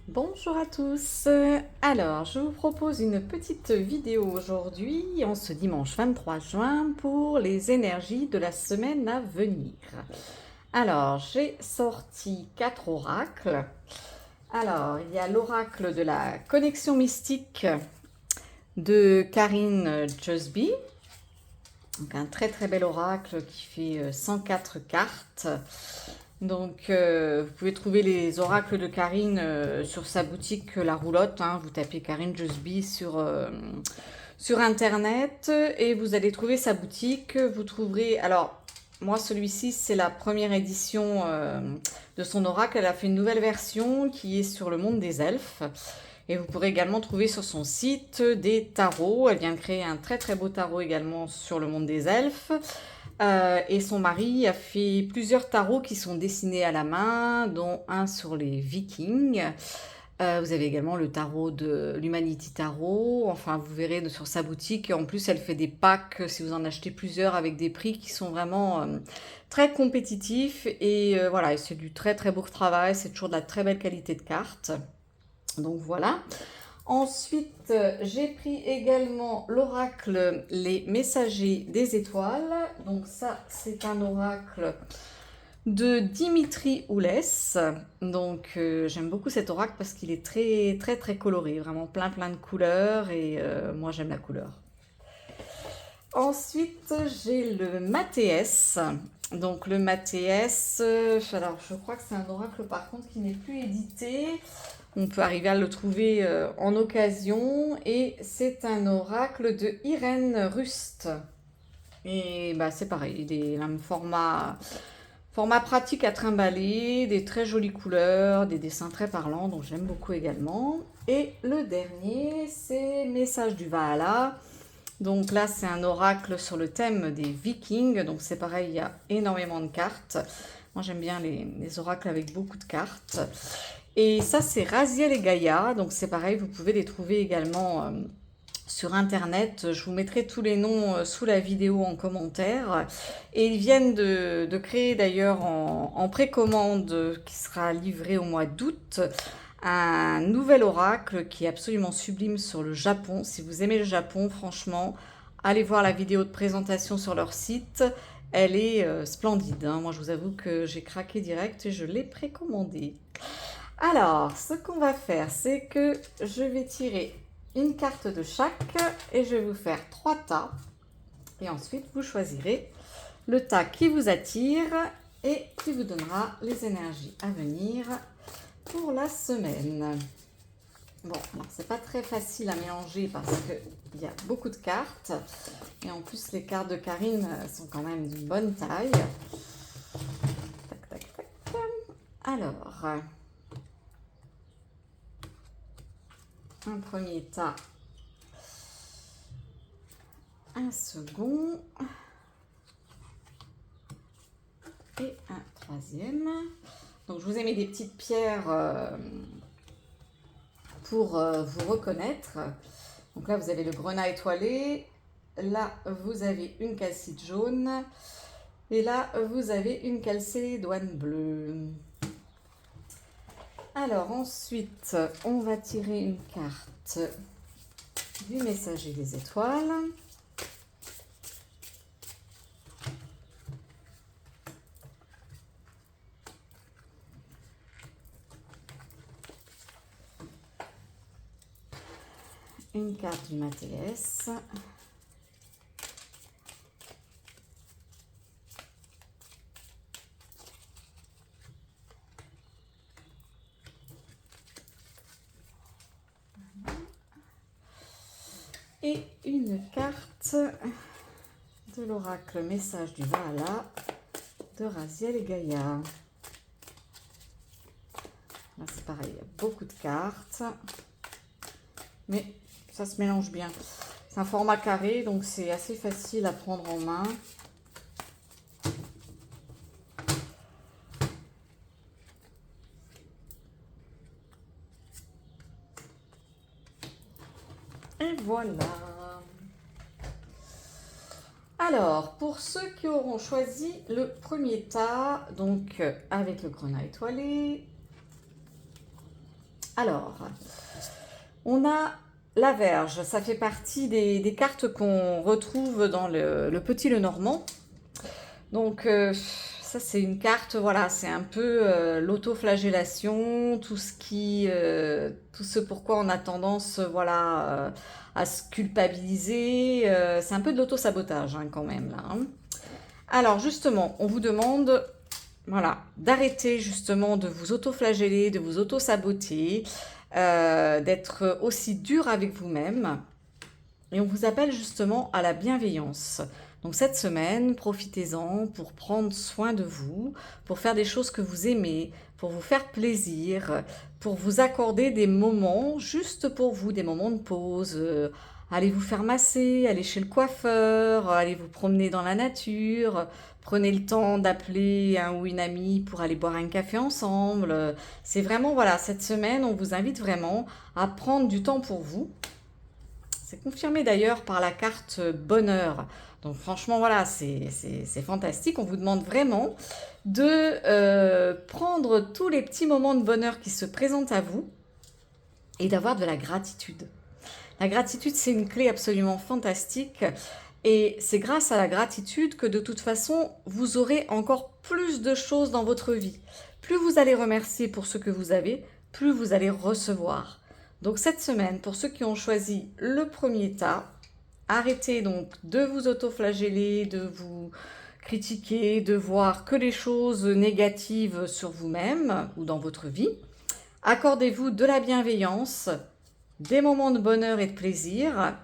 Bonjour à tous. Alors, je vous propose une petite vidéo aujourd'hui, en ce dimanche 23 juin, pour les énergies de la semaine à venir. Alors, j'ai sorti 4 oracles. Alors, il y a l'oracle de la connexion mystique de Karine Jusby. Donc, un très très bel oracle qui fait 104 cartes. Donc, vous pouvez trouver les oracles de Karine sur sa boutique La Roulotte. Hein. Vous tapez Karine Jusby sur Internet et vous allez trouver sa boutique. Vous trouverez... Alors, moi, celui-ci, c'est la première édition de son oracle. Elle a fait une nouvelle version qui est sur le monde des elfes. Et vous pourrez également trouver sur son site des tarots. Elle vient de créer un très très beau tarot également sur le monde des elfes. Et son mari a fait plusieurs tarots qui sont dessinés à la main, dont un sur les Vikings. Vous avez également le tarot de l'Humanity Tarot. Enfin, vous verrez sur sa boutique. En plus, elle fait des packs si vous en achetez plusieurs avec des prix qui sont vraiment très compétitifs. Et voilà, c'est du très très beau travail. C'est toujours de la très belle qualité de cartes. Donc voilà. Ensuite, j'ai pris également l'oracle Les Messagers des Étoiles. Donc ça, c'est un oracle de Dimitri Oulès. Donc j'aime beaucoup cet oracle parce qu'il est très très très coloré, vraiment plein plein de couleurs et moi j'aime la couleur. Ensuite, j'ai le Mathéès. Donc le Mathéès, alors je crois que c'est un oracle par contre qui n'est plus édité. On peut arriver à le trouver en occasion et c'est un oracle de Irène Rust. Et bah, c'est pareil, il est un format pratique à trimballer, des très jolies couleurs, des dessins très parlants, donc j'aime beaucoup également. Et le dernier, c'est Message du Valhalla. Donc là, c'est un oracle sur le thème des Vikings, donc c'est pareil, il y a énormément de cartes. Moi, j'aime bien les oracles avec beaucoup de cartes. Et ça, c'est Raziel et Gaïa. Donc, c'est pareil, vous pouvez les trouver également sur Internet. Je vous mettrai tous les noms sous la vidéo en commentaire. Et ils viennent de créer d'ailleurs en précommande, qui sera livré au mois d'août, un nouvel oracle qui est absolument sublime sur le Japon. Si vous aimez le Japon, franchement, allez voir la vidéo de présentation sur leur site. Elle est splendide. Hein. Moi, je vous avoue que j'ai craqué direct et je l'ai précommandé. Alors, ce qu'on va faire, c'est que je vais tirer une carte de chaque et je vais vous faire 3 tas. Et ensuite, vous choisirez le tas qui vous attire et qui vous donnera les énergies à venir pour la semaine. Bon, alors c'est pas très facile à mélanger parce qu'il y a beaucoup de cartes. Et en plus, les cartes de Karine sont quand même d'une bonne taille. Tac, tac, tac. Alors... un premier tas, un second et un troisième. Donc je vous ai mis des petites pierres pour vous reconnaître. Donc là vous avez le grenat étoilé, là vous avez une calcite jaune et là vous avez une calcédoine bleue. Alors ensuite on va tirer une carte du messager des étoiles. Une carte du Mathéès. Et une carte de l'oracle Message du Valhalla de Raziel et Gaïa. Là c'est pareil, il y a beaucoup de cartes, mais ça se mélange bien. C'est un format carré, donc c'est assez facile à prendre en main. Et voilà. Alors, pour ceux qui auront choisi le premier tas, donc avec le grenat étoilé, Alors, on a la Verge, ça fait partie des cartes qu'on retrouve dans le Petit Lenormand. Donc, ça c'est une carte, voilà, c'est un peu l'autoflagellation, tout ce pourquoi on a tendance, voilà, à se culpabiliser. C'est un peu de l'autosabotage hein, quand même là. Hein. Alors justement, on vous demande, voilà, d'arrêter justement de vous autoflageller, de vous auto-saboter, d'être aussi dur avec vous-même. Et on vous appelle justement à la bienveillance. Donc cette semaine, profitez-en pour prendre soin de vous, pour faire des choses que vous aimez, pour vous faire plaisir, pour vous accorder des moments juste pour vous, des moments de pause. Allez vous faire masser, allez chez le coiffeur, allez vous promener dans la nature, prenez le temps d'appeler un ou une amie pour aller boire un café ensemble. C'est vraiment, voilà, cette semaine, on vous invite vraiment à prendre du temps pour vous. C'est confirmé d'ailleurs par la carte bonheur. Donc franchement, voilà, c'est fantastique. On vous demande vraiment de prendre tous les petits moments de bonheur qui se présentent à vous et d'avoir de la gratitude. La gratitude, c'est une clé absolument fantastique. Et c'est grâce à la gratitude que de toute façon, vous aurez encore plus de choses dans votre vie. Plus vous allez remercier pour ce que vous avez, plus vous allez recevoir. Donc cette semaine, pour ceux qui ont choisi le premier tas, arrêtez donc de vous autoflageller, de vous critiquer, de voir que les choses négatives sur vous-même ou dans votre vie. Accordez-vous de la bienveillance, des moments de bonheur et de plaisir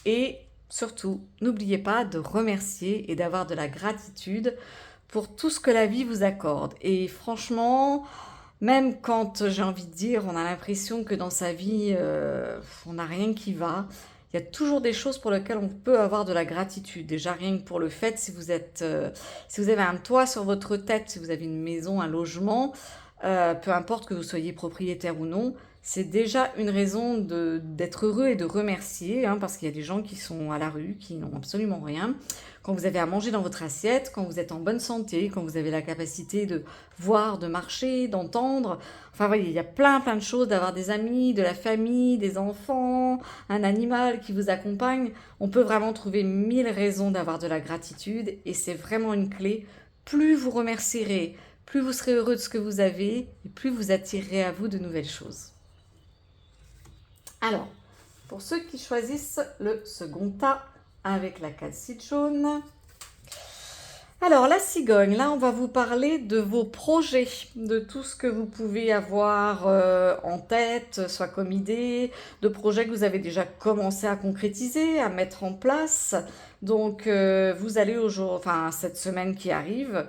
et surtout, n'oubliez pas de remercier et d'avoir de la gratitude pour tout ce que la vie vous accorde. Et franchement, même quand j'ai envie de dire, on a l'impression que dans sa vie, on n'a rien qui va, il y a toujours des choses pour lesquelles on peut avoir de la gratitude. Déjà rien que pour le fait, si vous avez un toit sur votre tête, si vous avez une maison, un logement, peu importe que vous soyez propriétaire ou non, c'est déjà une raison d'être heureux et de remercier, hein, parce qu'il y a des gens qui sont à la rue, qui n'ont absolument rien. Quand vous avez à manger dans votre assiette, quand vous êtes en bonne santé, quand vous avez la capacité de voir, de marcher, d'entendre. Enfin, voyez, il y a plein de choses, d'avoir des amis, de la famille, des enfants, un animal qui vous accompagne. On peut vraiment trouver 1000 raisons d'avoir de la gratitude et c'est vraiment une clé. Plus vous remercierez, plus vous serez heureux de ce que vous avez et plus vous attirerez à vous de nouvelles choses. Alors, pour ceux qui choisissent le second tas avec la calcite jaune, alors la cigogne, là on va vous parler de vos projets, de tout ce que vous pouvez avoir en tête, soit comme idée, de projets que vous avez déjà commencé à concrétiser, à mettre en place. Donc vous allez cette semaine qui arrive,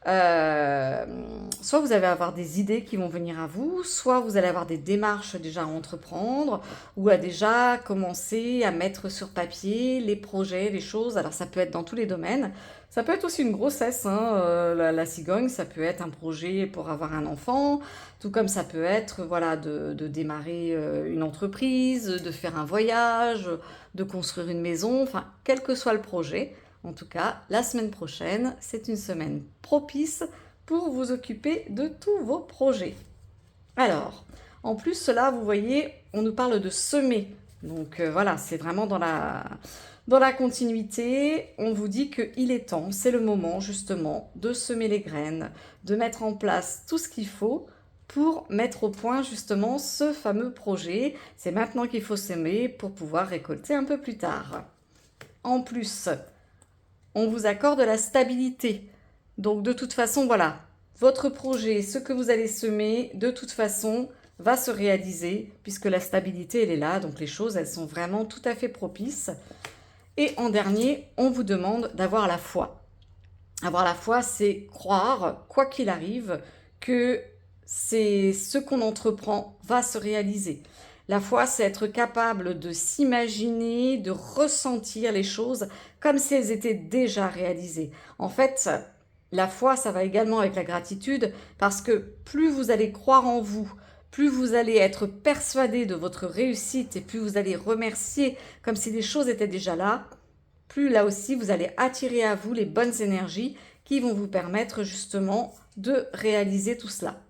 soit vous allez avoir des idées qui vont venir à vous, soit vous allez avoir des démarches déjà à entreprendre ou à déjà commencer à mettre sur papier les projets, les choses. Alors ça peut être dans tous les domaines. Ça peut être aussi une grossesse, hein, la cigogne, ça peut être un projet pour avoir un enfant, tout comme ça peut être voilà, de démarrer une entreprise, de faire un voyage, de construire une maison, enfin quel que soit le projet. En tout cas, la semaine prochaine, c'est une semaine propice pour vous occuper de tous vos projets. Alors, en plus, là, vous voyez, on nous parle de semer. Donc voilà, c'est vraiment dans la continuité. On vous dit qu'il est temps, c'est le moment justement de semer les graines, de mettre en place tout ce qu'il faut pour mettre au point justement ce fameux projet. C'est maintenant qu'il faut semer pour pouvoir récolter un peu plus tard. En plus, on vous accorde la stabilité. Donc de toute façon, voilà, votre projet, ce que vous allez semer, de toute façon, va se réaliser puisque la stabilité, elle est là. Donc les choses, elles sont vraiment tout à fait propices. Et en dernier, on vous demande d'avoir la foi. Avoir la foi, c'est croire, quoi qu'il arrive, que c'est ce qu'on entreprend va se réaliser. La foi, c'est être capable de s'imaginer, de ressentir les choses comme si elles étaient déjà réalisées. En fait, la foi, ça va également avec la gratitude parce que plus vous allez croire en vous, plus vous allez être persuadé de votre réussite et plus vous allez remercier comme si les choses étaient déjà là, plus là aussi vous allez attirer à vous les bonnes énergies qui vont vous permettre justement de réaliser tout cela.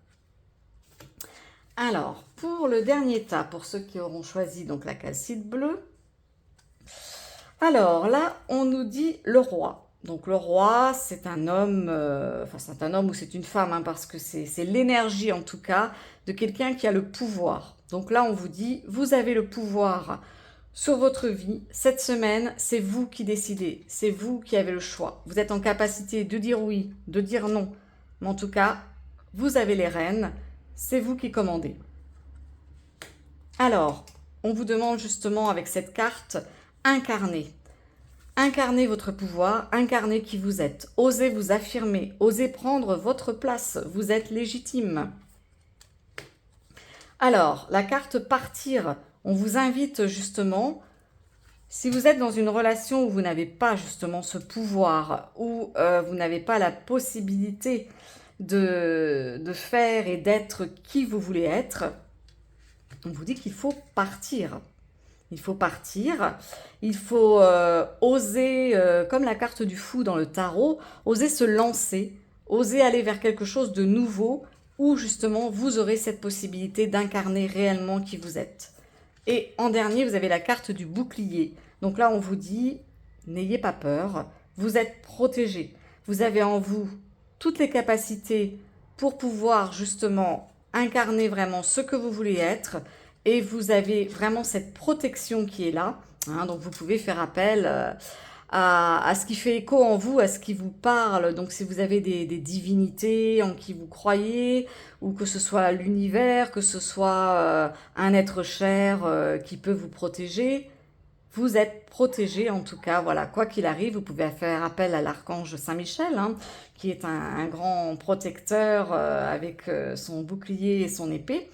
Alors, pour le dernier tas, pour ceux qui auront choisi donc la calcite bleue, alors là, on nous dit le roi. Donc le roi, c'est un homme, enfin c'est un homme ou c'est une femme, hein, parce que c'est l'énergie en tout cas de quelqu'un qui a le pouvoir. Donc là, on vous dit, vous avez le pouvoir sur votre vie. Cette semaine, c'est vous qui décidez, c'est vous qui avez le choix. Vous êtes en capacité de dire oui, de dire non, mais en tout cas, vous avez les rênes, c'est vous qui commandez. Alors, on vous demande justement avec cette carte, incarner. Incarnez votre pouvoir, incarnez qui vous êtes. Osez vous affirmer, osez prendre votre place, vous êtes légitime. Alors, la carte partir, on vous invite justement, si vous êtes dans une relation où vous n'avez pas justement ce pouvoir, où vous n'avez pas la possibilité de faire et d'être qui vous voulez être, on vous dit qu'il faut partir. Il faut partir, il faut oser, comme la carte du fou dans le tarot, oser se lancer, oser aller vers quelque chose de nouveau où justement vous aurez cette possibilité d'incarner réellement qui vous êtes. Et en dernier, vous avez la carte du bouclier. Donc là, on vous dit, n'ayez pas peur, vous êtes protégé. Vous avez en vous toutes les capacités pour pouvoir justement incarner vraiment ce que vous voulez être. Et vous avez vraiment cette protection qui est là. Hein, donc vous pouvez faire appel à ce qui fait écho en vous, à ce qui vous parle. Donc si vous avez des divinités en qui vous croyez, ou que ce soit l'univers, que ce soit un être cher qui peut vous protéger, vous êtes protégé en tout cas. Voilà, quoi qu'il arrive, vous pouvez faire appel à l'archange Saint-Michel, hein, qui est un grand protecteur avec son bouclier et son épée.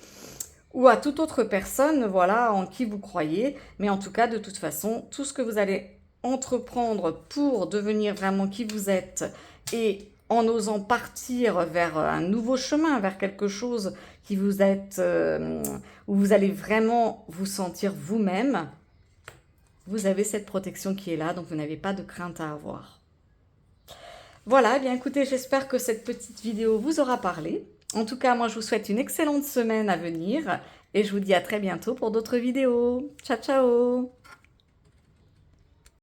Ou à toute autre personne, voilà, en qui vous croyez. Mais en tout cas, de toute façon, tout ce que vous allez entreprendre pour devenir vraiment qui vous êtes et en osant partir vers un nouveau chemin, vers quelque chose qui vous êtes, où vous allez vraiment vous sentir vous-même, vous avez cette protection qui est là, donc vous n'avez pas de crainte à avoir. Voilà, eh bien écoutez, j'espère que cette petite vidéo vous aura parlé. En tout cas, moi, je vous souhaite une excellente semaine à venir et je vous dis à très bientôt pour d'autres vidéos. Ciao, ciao!